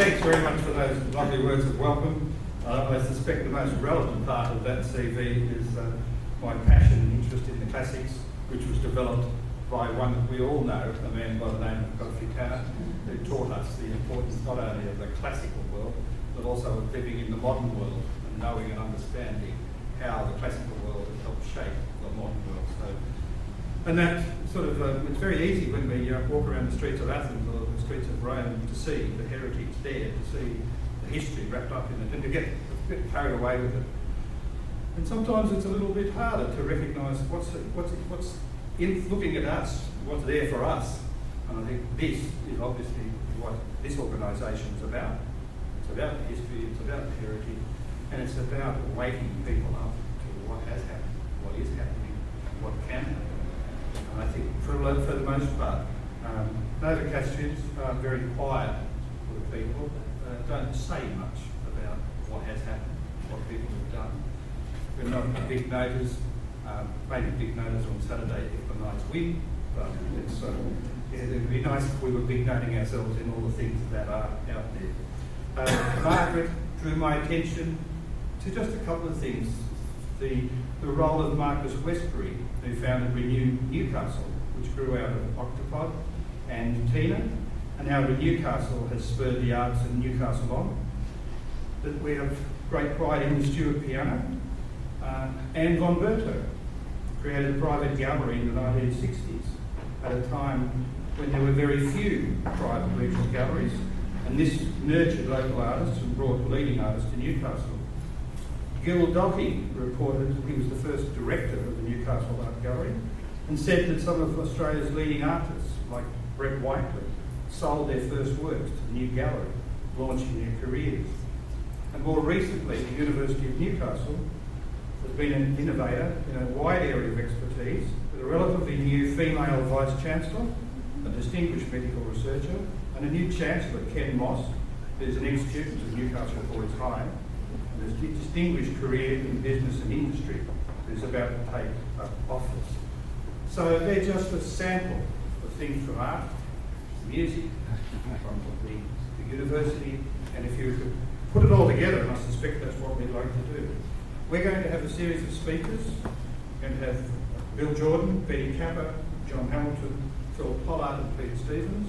thanks very much for those lovely words of welcome. I suspect the most relevant part of that CV is my passion and interest in the classics, which was developed by one that we all know, a man by the name of McCaffrey, who taught us the importance not only of the classical world, but also of living in the modern world and knowing and understanding how the classical world has helped shape the modern world. And that sort of, it's very easy when we walk around the streets of Athens or the streets of Rome to see the heritage there, to see the history wrapped up in it, and to get a bit carried away with it. And sometimes it's a little bit harder to recognise what's in looking at us, what's there for us. And I think this is obviously what this organisation is about. It's about the history, it's about the heritage, and it's about waking people up to what has happened, what is happening, and what can happen. And I think for the most part, Novocastrians are very quiet for the people, don't say much about what has happened, what people have done. We're not big noters, maybe big noters on Saturday if the Knights win, but it's, it would be nice if we were big noting ourselves in all the things that are out there. Margaret drew my attention to just a couple of things. The role of Marcus Westbury, who founded Renew Newcastle, which grew out of Octopod and Tina, and how Newcastle has spurred the arts in Newcastle on. That we have great pride in the Stewart piano. And Von Berto created a private gallery in the 1960s at a time when there were very few private regional galleries, and this nurtured local artists and brought leading artists to Newcastle. Gil Dockie reported he was the first director of the Newcastle Art Gallery and said that some of Australia's leading artists, like Brett Whiteley, sold their first works to the new gallery, launching their careers. And more recently, the University of Newcastle has been an innovator in a wide area of expertise with a relatively new female Vice-Chancellor, a distinguished medical researcher, and a new Chancellor, Ken Moss, who's an ex-student of Newcastle Boys High, and a distinguished career in business and industry, who's about to take up office. So they're just a sample of things from art, music, from the university, and if you could put it all together, and I suspect that's what we'd like to do. We're going to have a series of speakers. We're going to have Bill Jordan, Betty Capper, John Hamilton, Phil Pollard and Pete Stevens.